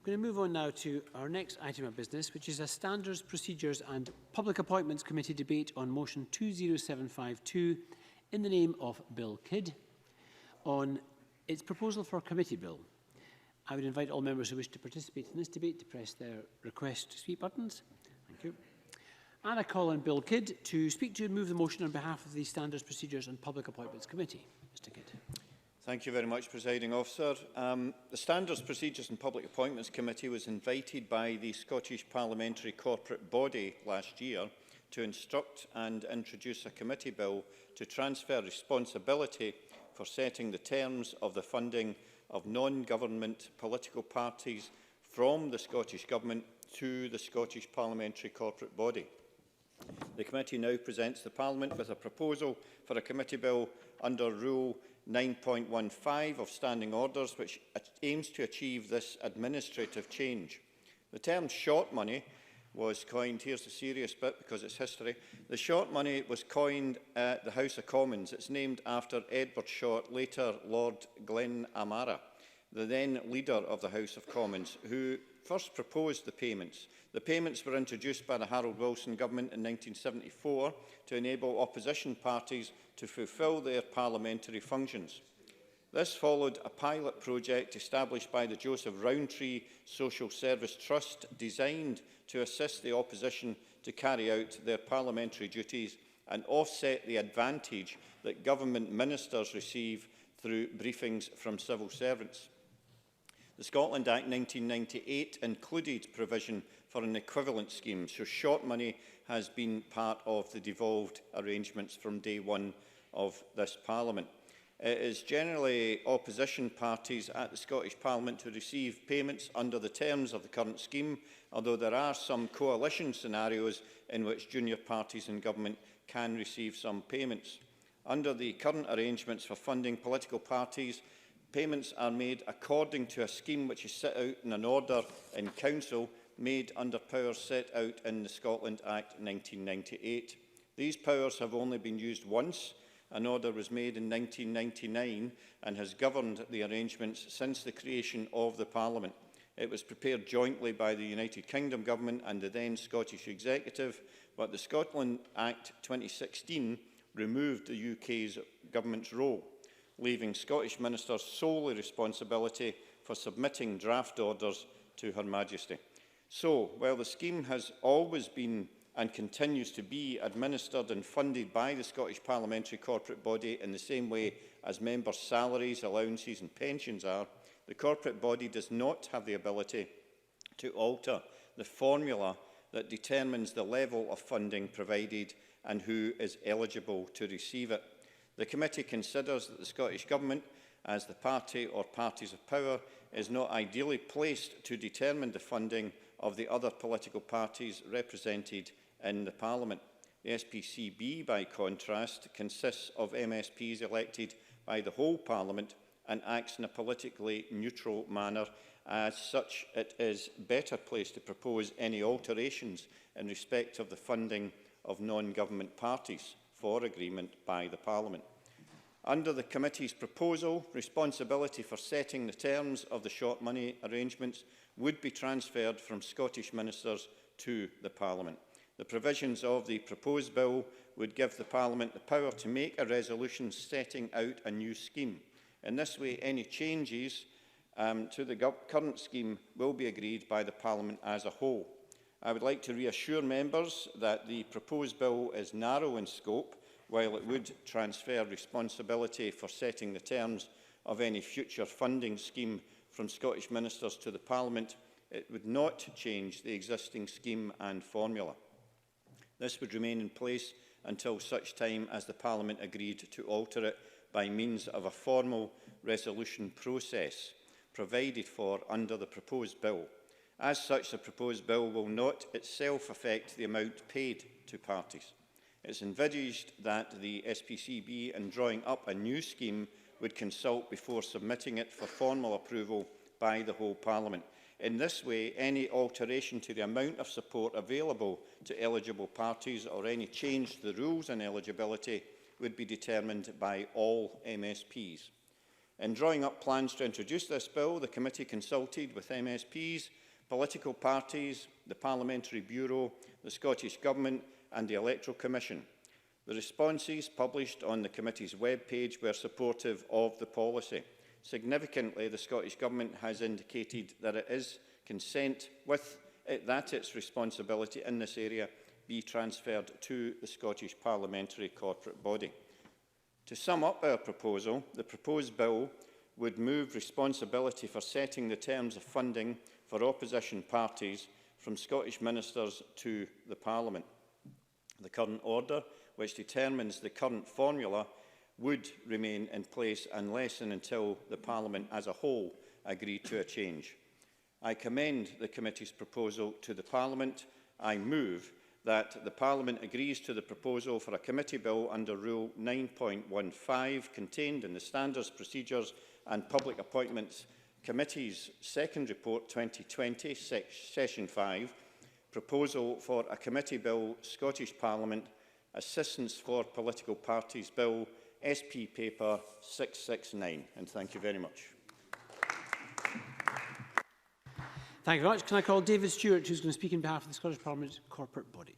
I'm going to move on now to our next item of business, which is a Standards, Procedures and Public Appointments Committee debate on motion 20752 in the name of Bill Kidd on its proposal for a committee bill. I would invite all members who wish to participate in this debate to press their request to speak buttons. Thank you. And I call on Bill Kidd to speak to and move the motion on behalf of the Standards, Procedures and Public Appointments Committee. Mr. Kidd. Thank you very much, Presiding Officer. The Standards, Procedures and Public Appointments Committee was invited by the Scottish Parliamentary Corporate Body last year to instruct and introduce a committee bill to transfer responsibility for setting the terms of the funding of non-government political parties from the Scottish Government to the Scottish Parliamentary Corporate Body. The committee now presents the Parliament with a proposal for a committee bill under Rule 9.15 of Standing Orders, which aims to achieve this administrative change. The term short money was coined, here's the serious bit because it's history, the short money was coined at the House of Commons. It's named after Edward Short, later Lord Glenamara, the then leader of the House of Commons, who first proposed the payments. The payments were introduced by the Harold Wilson government in 1974 to enable opposition parties to fulfil their parliamentary functions. This followed a pilot project established by the Joseph Rowntree Social Service Trust, designed to assist the opposition to carry out their parliamentary duties and offset the advantage that government ministers receive through briefings from civil servants. The Scotland Act 1998 included provision for an equivalent scheme, so short money has been part of the devolved arrangements from day one of this Parliament. It is generally opposition parties at the Scottish Parliament who receive payments under the terms of the current scheme, although there are some coalition scenarios in which junior parties in government can receive some payments. Under the current arrangements for funding political parties, payments are made according to a scheme which is set out in an order in Council made under powers set out in the Scotland Act 1998. These powers have only been used once. An order was made in 1999 and has governed the arrangements since the creation of the Parliament. It was prepared jointly by the United Kingdom Government and the then Scottish Executive, but the Scotland Act 2016 removed the UK's government's role, leaving Scottish ministers solely responsibility for submitting draft orders to Her Majesty. So, while the scheme has always been and continues to be administered and funded by the Scottish Parliamentary Corporate Body in the same way as members' salaries, allowances and pensions are, the corporate body does not have the ability to alter the formula that determines the level of funding provided and who is eligible to receive it. The committee considers that the Scottish Government, as the party or parties of power, is not ideally placed to determine the funding of the other political parties represented in the Parliament. The SPCB, by contrast, consists of MSPs elected by the whole Parliament and acts in a politically neutral manner. As such, it is better placed to propose any alterations in respect of the funding of non-government parties for agreement by the Parliament. Under the committee's proposal, responsibility for setting the terms of the short money arrangements would be transferred from Scottish ministers to the Parliament. The provisions of the proposed bill would give the Parliament the power to make a resolution setting out a new scheme. In this way, any changes to the current scheme will be agreed by the Parliament as a whole. I would like to reassure members that the proposed bill is narrow in scope. While it would transfer responsibility for setting the terms of any future funding scheme from Scottish ministers to the Parliament, it would not change the existing scheme and formula. This would remain in place until such time as the Parliament agreed to alter it by means of a formal resolution process provided for under the proposed bill. As such, the proposed bill will not itself affect the amount paid to parties. It is envisaged that the SPCB, in drawing up a new scheme, would consult before submitting it for formal approval by the whole Parliament. In this way, any alteration to the amount of support available to eligible parties or any change to the rules on eligibility would be determined by all MSPs. In drawing up plans to introduce this bill, the committee consulted with MSPs, political parties, the Parliamentary Bureau, the Scottish Government and the Electoral Commission. The responses published on the committee's webpage were supportive of the policy. Significantly, the Scottish Government has indicated that it is consent with it that its responsibility in this area be transferred to the Scottish Parliamentary Corporate Body. To sum up our proposal, the proposed bill would move responsibility for setting the terms of funding for opposition parties from Scottish ministers to the Parliament. The current order, which determines the current formula, would remain in place unless and until the Parliament as a whole agreed to a change. I commend the committee's proposal to the Parliament. I move that the Parliament agrees to the proposal for a committee bill under Rule 9.15 contained in the Standards, Procedures and Public Appointments Committee's second report 2020, Session 5, proposal for a committee bill, Scottish Parliament, Assistance for Political Parties Bill, SP Paper 669. And thank you very much. Thank you very much. Can I call David Stewart, who's going to speak on behalf of the Scottish Parliament Corporate Body?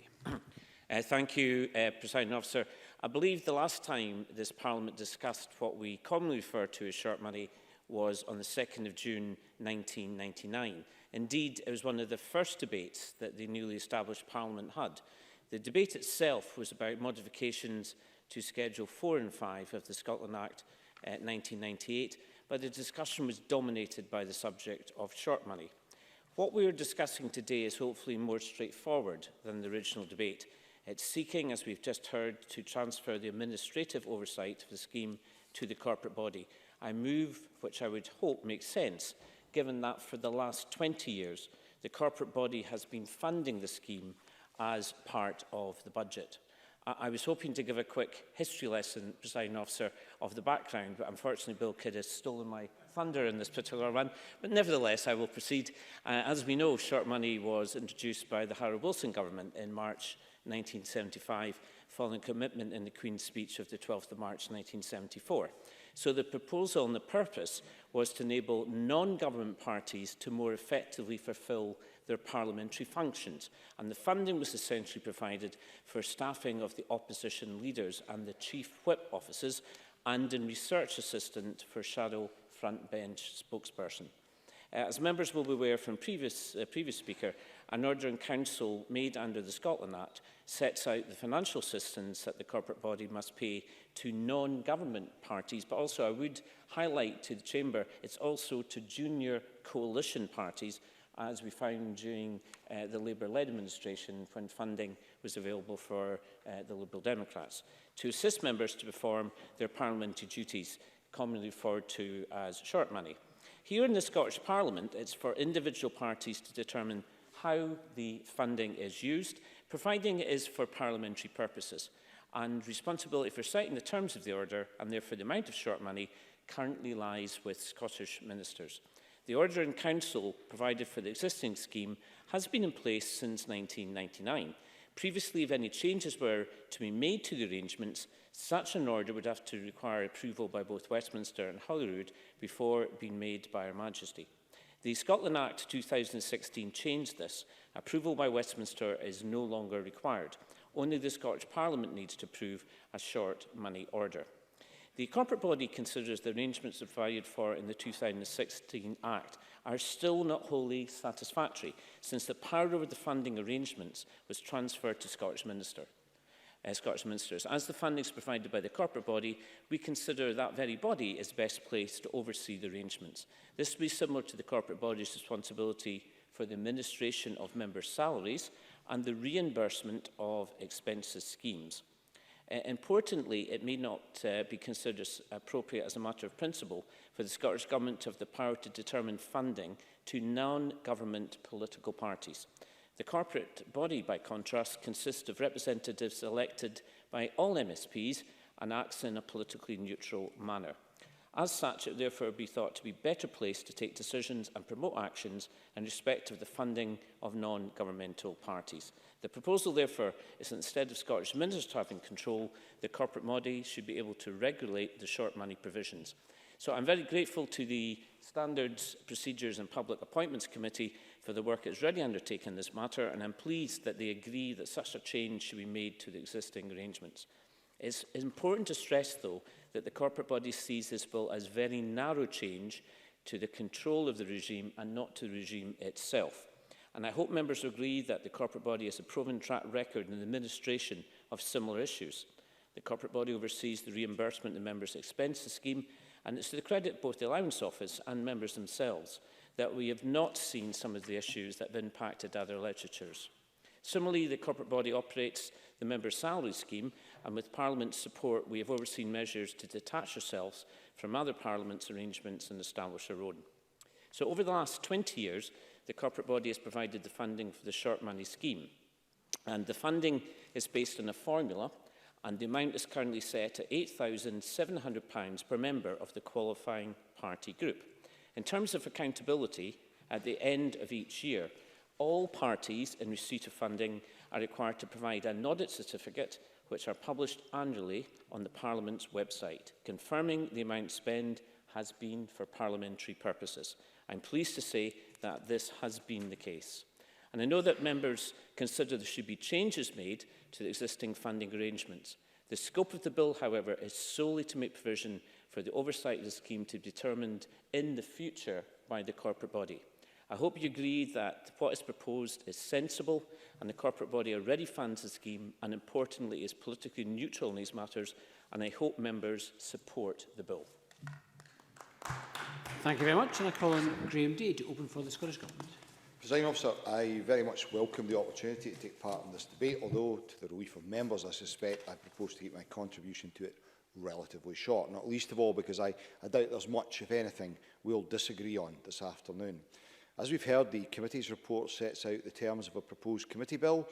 Thank you, Presiding Officer. I believe the last time this Parliament discussed what we commonly refer to as short money was on the 2nd of June 1999. Indeed, it was one of the first debates that the newly established Parliament had. The debate itself was about modifications to Schedule 4 and 5 of the Scotland Act 1998, but the discussion was dominated by the subject of short money. What we are discussing today is hopefully more straightforward than the original debate. It's seeking, as we've just heard, to transfer the administrative oversight of the scheme to the corporate body. I move, which I would hope makes sense, given that for the last 20 years, the corporate body has been funding the scheme as part of the budget. I was hoping to give a quick history lesson, Presiding Officer, of the background, but unfortunately Bill Kidd has stolen my thunder in this particular one. But nevertheless, I will proceed. As we know, short money was introduced by the Harold Wilson government in March 1975, following commitment in the Queen's speech of the 12th of March 1974. So the proposal and the purpose was to enable non-government parties to more effectively fulfil their parliamentary functions. And the funding was essentially provided for staffing of the opposition leaders and the chief whip offices, and in research assistant for shadow front bench spokesperson. As members will be aware from previous speaker, an order in council made under the Scotland Act sets out the financial assistance that the corporate body must pay to non-government parties, but also I would highlight to the Chamber, it's also to junior coalition parties, as we found during the Labour-led administration when funding was available for the Liberal Democrats, to assist members to perform their parliamentary duties, commonly referred to as short money. Here in the Scottish Parliament, it's for individual parties to determine how the funding is used, providing it is for parliamentary purposes, and responsibility for setting the terms of the order and therefore the amount of short money currently lies with Scottish ministers. The order in council provided for the existing scheme has been in place since 1999. Previously, if any changes were to be made to the arrangements, such an order would have to require approval by both Westminster and Holyrood before being made by Her Majesty. The Scotland Act 2016 changed this. Approval by Westminster is no longer required. Only the Scottish Parliament needs to approve a short money order. The corporate body considers the arrangements provided for in the 2016 Act are still not wholly satisfactory, since the power over the funding arrangements was transferred to Scottish ministers. As the funding is provided by the corporate body, we consider that very body is best placed to oversee the arrangements. This will be similar to the corporate body's responsibility for the administration of members' salaries and the reimbursement of expenses schemes. Importantly, it may not be considered appropriate as a matter of principle for the Scottish Government to have the power to determine funding to non-government political parties. The corporate body, by contrast, consists of representatives elected by all MSPs and acts in a politically neutral manner. As such, it therefore be thought to be better placed to take decisions and promote actions in respect of the funding of non-governmental parties. The proposal, therefore, is that instead of Scottish ministers having control, the corporate body should be able to regulate the short money provisions. So I'm very grateful to the Standards, Procedures and Public Appointments Committee for the work it's already undertaken in this matter, and I'm pleased that they agree that such a change should be made to the existing arrangements. It's important to stress, though, that the corporate body sees this bill as very narrow change to the control of the regime and not to the regime itself. And I hope members agree that the corporate body has a proven track record in the administration of similar issues. The corporate body oversees the reimbursement of members' expenses scheme, and it's to the credit of both the Allowance Office and members themselves that we have not seen some of the issues that have impacted other legislatures. Similarly, the corporate body operates the members' salary scheme, and with Parliament's support, we have overseen measures to detach ourselves from other Parliament's arrangements and establish our own. So over the last 20 years, the corporate body has provided the funding for the short money scheme. And the funding is based on a formula, and the amount is currently set at £8,700 per member of the qualifying party group. In terms of accountability, at the end of each year, all parties in receipt of funding are required to provide an audit certificate, which are published annually on the Parliament's website, confirming the amount spent has been for parliamentary purposes. I'm pleased to say that this has been the case. And I know that members consider there should be changes made to the existing funding arrangements. The scope of the bill, however, is solely to make provision for the oversight of the scheme to be determined in the future by the corporate body. I hope you agree that what is proposed is sensible and the corporate body already funds the scheme and, importantly, is politically neutral in these matters, and I hope members support the bill. Thank you very much, and I call on Graham Day to open for the Scottish Government. Presiding Officer, I very much welcome the opportunity to take part in this debate, although to the relief of members, I suspect I propose to keep my contribution to it relatively short, not least of all because I doubt there's much, if anything, we'll disagree on this afternoon. As we've heard, the committee's report sets out the terms of a proposed committee bill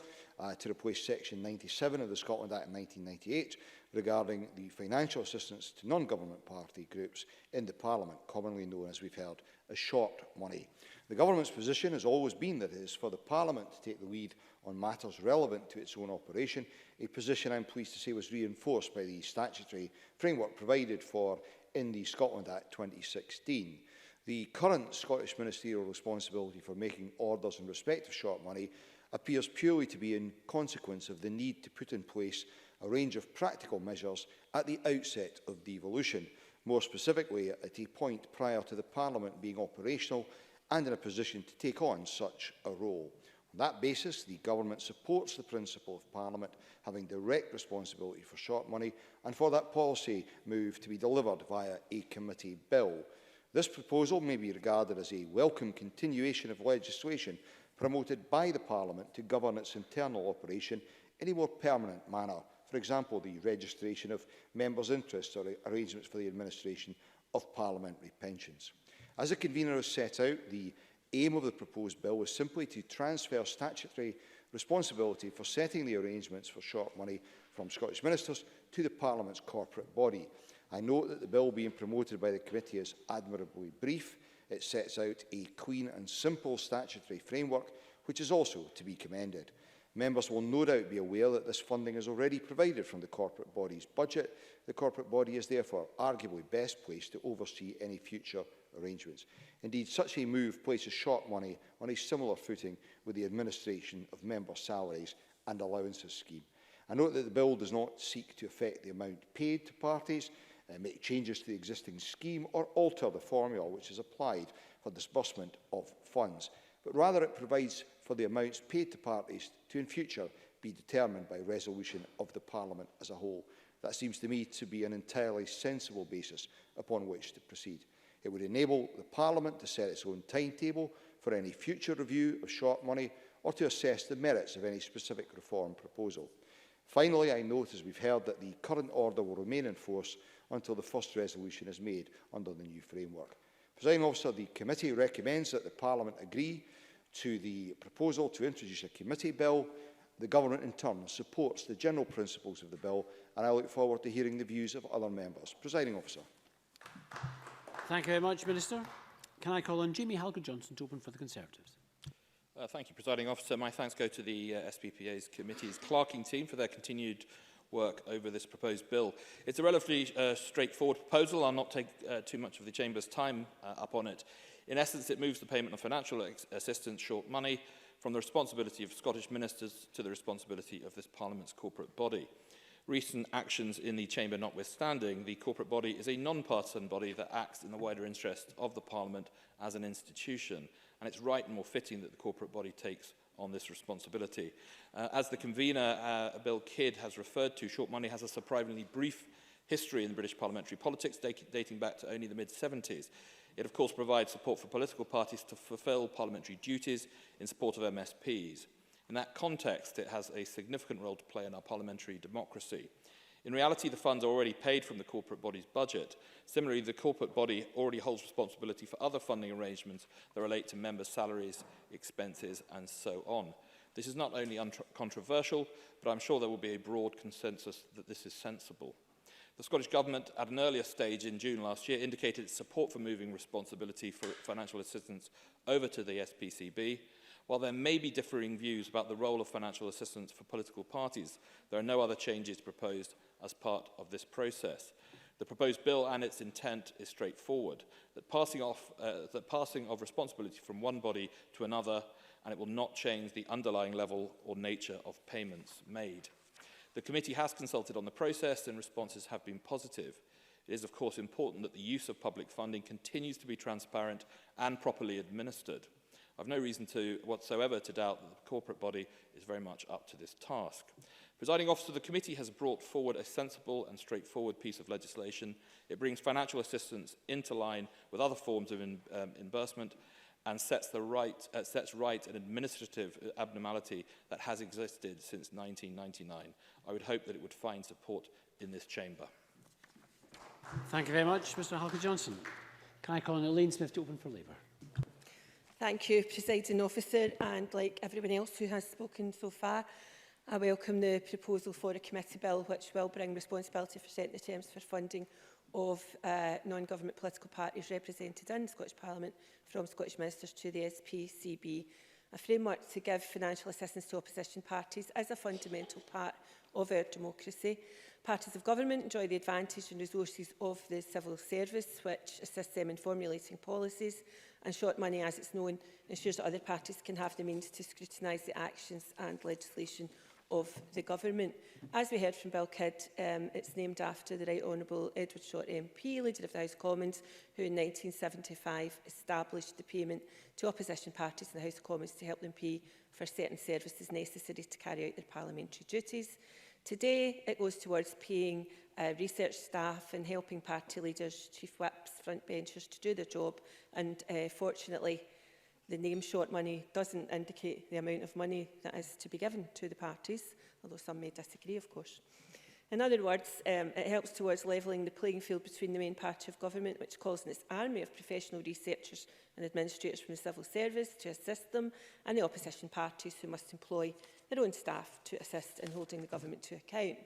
to replace Section 97 of the Scotland Act of 1998 regarding the financial assistance to non-government party groups in the Parliament, commonly known, as we've heard, as short money. The Government's position has always been that it is for the Parliament to take the lead on matters relevant to its own operation, a position I'm pleased to say was reinforced by the statutory framework provided for in the Scotland Act 2016. The current Scottish ministerial responsibility for making orders in respect of short money appears purely to be in consequence of the need to put in place a range of practical measures at the outset of devolution, more specifically at a point prior to the Parliament being operational and in a position to take on such a role. On that basis, the Government supports the principle of Parliament having direct responsibility for short money and for that policy move to be delivered via a committee bill. This proposal may be regarded as a welcome continuation of legislation promoted by the Parliament to govern its internal operation in a more permanent manner. For example, the registration of members' interests or arrangements for the administration of parliamentary pensions. As the convener has set out, the aim of the proposed bill is simply to transfer statutory responsibility for setting the arrangements for short money from Scottish ministers to the Parliament's corporate body. I note that the bill being promoted by the committee is admirably brief. It sets out a clean and simple statutory framework, which is also to be commended. Members will no doubt be aware that this funding is already provided from the corporate body's budget. The corporate body is therefore arguably best placed to oversee any future arrangements. Indeed, such a move places short money on a similar footing with the administration of member salaries and allowances scheme. I note that the bill does not seek to affect the amount paid to parties, make changes to the existing scheme or alter the formula which is applied for disbursement of funds, but rather it provides for the amounts paid to parties to in future be determined by resolution of the Parliament as a whole. That seems to me to be an entirely sensible basis upon which to proceed. It would enable the Parliament to set its own timetable for any future review of short money or to assess the merits of any specific reform proposal. Finally, I note, as we've heard, that the current order will remain in force until the first resolution is made under the new framework. Presiding Officer, the committee recommends that the Parliament agree to the proposal to introduce a committee bill. The Government, in turn, supports the general principles of the bill, and I look forward to hearing the views of other members. Presiding Officer. Thank you very much, Minister. Can I call on Jamie Halker-Johnson to open for the Conservatives? Thank you, Presiding Officer. My thanks go to the SPPA's Committee's clerking team for their continued work over this proposed bill. It's a relatively straightforward proposal. I'll not take too much of the Chamber's time up on it. In essence, it moves the payment of financial assistance, short money, from the responsibility of Scottish ministers to the responsibility of this Parliament's corporate body. Recent actions in the Chamber notwithstanding, the corporate body is a non-partisan body that acts in the wider interest of the Parliament as an institution, and it's right and more fitting that the corporate body takes on this responsibility. As the convener, Bill Kidd, has referred to, short money has a surprisingly brief history in British parliamentary politics dating back to only the mid-70s. It, of course, provides support for political parties to fulfil parliamentary duties in support of MSPs. In that context, it has a significant role to play in our parliamentary democracy. In reality, the funds are already paid from the corporate body's budget. Similarly, the corporate body already holds responsibility for other funding arrangements that relate to members' salaries, expenses, and so on. This is not only controversial, but I'm sure there will be a broad consensus that this is sensible. The Scottish Government, at an earlier stage in June last year, indicated its support for moving responsibility for financial assistance over to the SPCB. While there may be differing views about the role of financial assistance for political parties, there are no other changes proposed as part of this process. The proposed bill and its intent is straightforward, that passing of responsibility from one body to another, and it will not change the underlying level or nature of payments made. The committee has consulted on the process and responses have been positive. It is, of course, important that the use of public funding continues to be transparent and properly administered. I have no reason whatsoever to doubt that the corporate body is very much up to this task. Presiding Officer, the committee has brought forward a sensible and straightforward piece of legislation. It brings financial assistance into line with other forms of reimbursement and sets right an administrative abnormality that has existed since 1999. I would hope that it would find support in this chamber. Thank you very much, Mr Halker-Johnson. Can I call on Elaine Smith to open for Labour? Thank you, Presiding Officer, and like everyone else who has spoken so far, I welcome the proposal for a committee bill which will bring responsibility for setting the terms for funding of non-government political parties represented in the Scottish Parliament from Scottish ministers to the SPCB. A framework to give financial assistance to opposition parties is a fundamental part of our democracy. Parties of government enjoy the advantage and resources of the civil service, which assists them in formulating policies, and short money, as it's known, ensures that other parties can have the means to scrutinise the actions and legislation of the government. As we heard from Bill Kidd, it's named after the Right Honourable Edward Short MP, Leader of the House of Commons, who in 1975 established the payment to opposition parties in the House of Commons to help them pay for certain services necessary to carry out their parliamentary duties. Today, it goes towards paying research staff and helping party leaders, chief whips, frontbenchers to do their job. And fortunately, the name short money doesn't indicate the amount of money that is to be given to the parties, although some may disagree, of course. In other words, it helps towards levelling the playing field between the main party of government, which calls in its army of professional researchers and administrators from the civil service to assist them, and the opposition parties who must employ their own staff to assist in holding the government to account.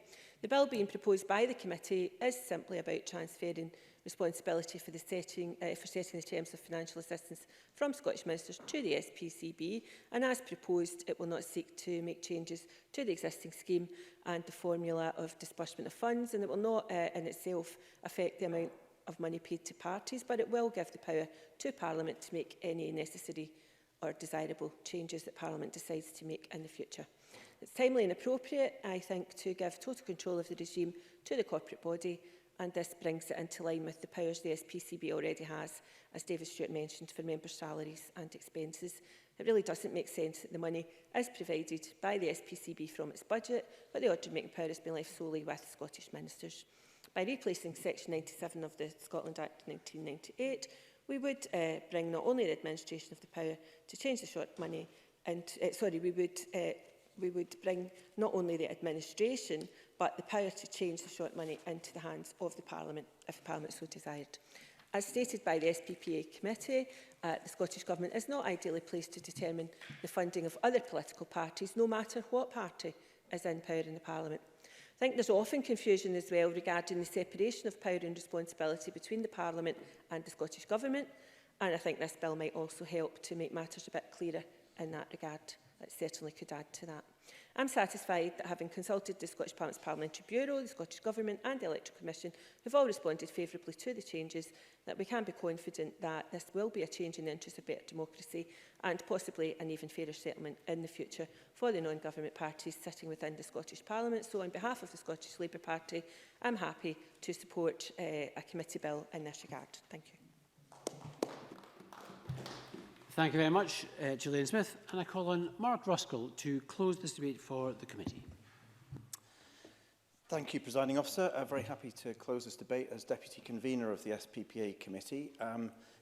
The bill being proposed by the committee is simply about transferring responsibility for setting the terms of financial assistance from Scottish ministers to the SPCB, and as proposed, it will not seek to make changes to the existing scheme and the formula of disbursement of funds, and it will not in itself affect the amount of money paid to parties, but it will give the power to Parliament to make any necessary or desirable changes that Parliament decides to make in the future. It's timely and appropriate, I think, to give total control of the regime to the corporate body, and this brings it into line with the powers the SPCB already has, as David Stewart mentioned, for members' salaries and expenses. It really doesn't make sense that the money is provided by the SPCB from its budget, but the order-making power has been left solely with Scottish ministers. By replacing Section 97 of the Scotland Act 1998, we would bring not only the administration of the power to change the short money, and we would bring not only the administration, but the power to change the short money into the hands of the Parliament, if the Parliament so desired. As stated by the SPPA Committee, the Scottish Government is not ideally placed to determine the funding of other political parties, no matter what party is in power in the Parliament. I think there's often confusion as well regarding the separation of power and responsibility between the Parliament and the Scottish Government, and I think this bill might also help to make matters a bit clearer in that regard. that certainly could add to that. I'm satisfied that, having consulted the Scottish Parliament's Parliamentary Bureau, the Scottish Government and the Electoral Commission have all responded favourably to the changes, that we can be confident that this will be a change in the interest of better democracy and possibly an even fairer settlement in the future for the non-government parties sitting within the Scottish Parliament. So on behalf of the Scottish Labour Party, I'm happy to support a committee bill in this regard. Thank you. Thank you very much, Gillian Smith. And I call on Mark Ruskell to close this debate for the committee. Thank you, Presiding Officer. I'm very happy to close this debate as Deputy Convener of the SPPA Committee.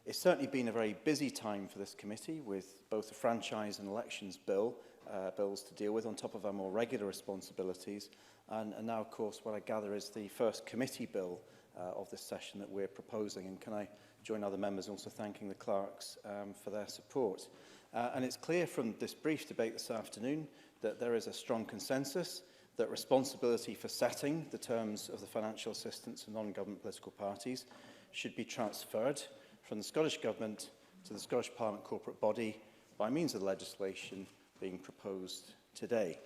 It's certainly been a very busy time for this committee, with both the Franchise and Elections bills to deal with, on top of our more regular responsibilities. And now, of course, what I gather is the first committee bill of this session that we're proposing. And can I join other members in also thanking the clerks for their support. And it's clear from this brief debate this afternoon that there is a strong consensus that responsibility for setting the terms of the financial assistance of non-government political parties should be transferred from the Scottish Government to the Scottish Parliament corporate body by means of the legislation being proposed today.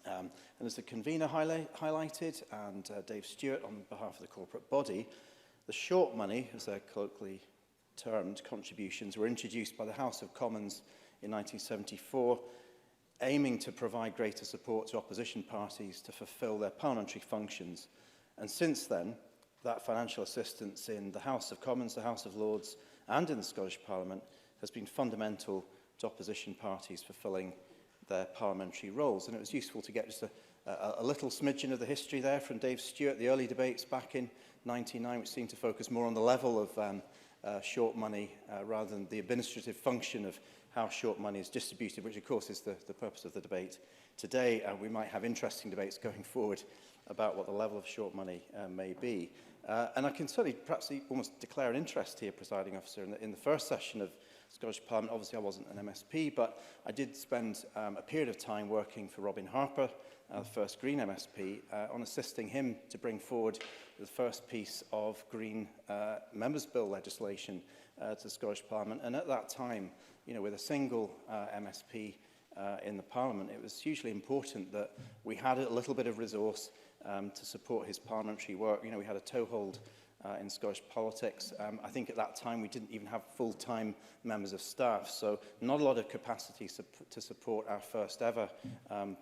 And as the convener highlighted, and Dave Stewart on behalf of the corporate body, the short money, as they're colloquially termed, contributions were introduced by the House of Commons in 1974, aiming to provide greater support to opposition parties to fulfil their parliamentary functions. And since then, that financial assistance in the House of Commons, the House of Lords, and in the Scottish Parliament has been fundamental to opposition parties fulfilling their parliamentary roles. And it was useful to get just a little smidgen of the history there from Dave Stewart, the early debates back in 1999, which seemed to focus more on the level of short money rather than the administrative function of how short money is distributed, which of course is the purpose of the debate today. We might have interesting debates going forward about what the level of short money may be. And I can certainly perhaps almost declare an interest here, Presiding Officer, in the first session of Scottish Parliament. Obviously I wasn't an MSP, but I did spend a period of time working for Robin Harper, the first Green MSP, on assisting him to bring forward the first piece of Green Members' Bill legislation to the Scottish Parliament. And at that time, you know, with a single MSP in the Parliament, it was hugely important that we had a little bit of resource to support his parliamentary work. You know, we had a toehold in Scottish politics. I think at that time we didn't even have full-time members of staff, so not a lot of capacity to support our first ever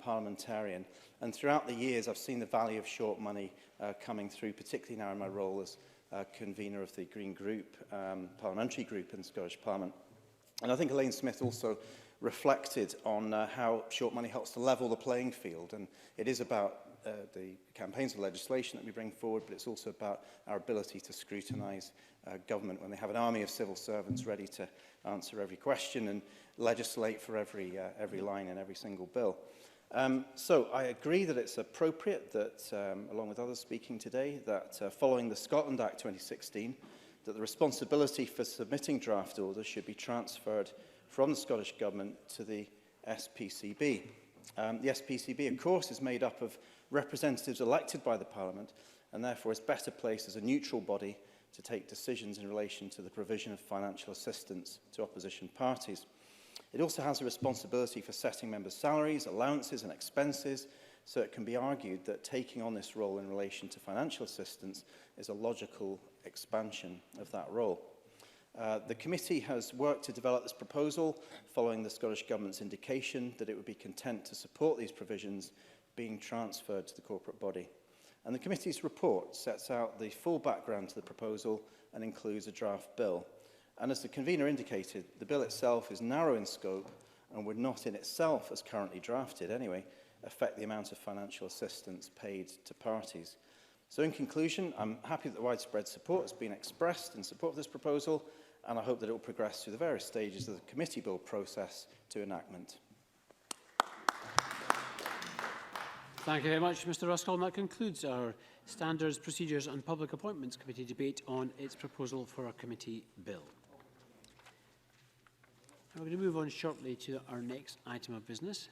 parliamentarian. And throughout the years, I've seen the value of short money coming through, particularly now in my role as convener of the Green Group, parliamentary group in the Scottish Parliament. And I think Elaine Smith also reflected on how short money helps to level the playing field. And it is about the campaigns of legislation that we bring forward, but it's also about our ability to scrutinise government when they have an army of civil servants ready to answer every question and legislate for every line in every single bill. So I agree that it's appropriate that, along with others speaking today, that following the Scotland Act 2016, that the responsibility for submitting draft orders should be transferred from the Scottish Government to the SPCB. The SPCB, of course, is made up of representatives elected by the Parliament and therefore is better placed as a neutral body to take decisions in relation to the provision of financial assistance to opposition parties. It also has a responsibility for setting members' salaries, allowances and expenses, so it can be argued that taking on this role in relation to financial assistance is a logical expansion of that role. The committee has worked to develop this proposal following the Scottish Government's indication that it would be content to support these provisions being transferred to the corporate body. And the committee's report sets out the full background to the proposal and includes a draft bill. And as the convener indicated, the bill itself is narrow in scope and would not in itself, as currently drafted anyway, affect the amount of financial assistance paid to parties. So in conclusion, I'm happy that the widespread support has been expressed in support of this proposal, and I hope that it will progress through the various stages of the committee bill process to enactment. Thank you very much, Mr Ruskell. And that concludes our Standards, Procedures and Public Appointments Committee debate on its proposal for a committee bill. And we're going to move on shortly to our next item of business.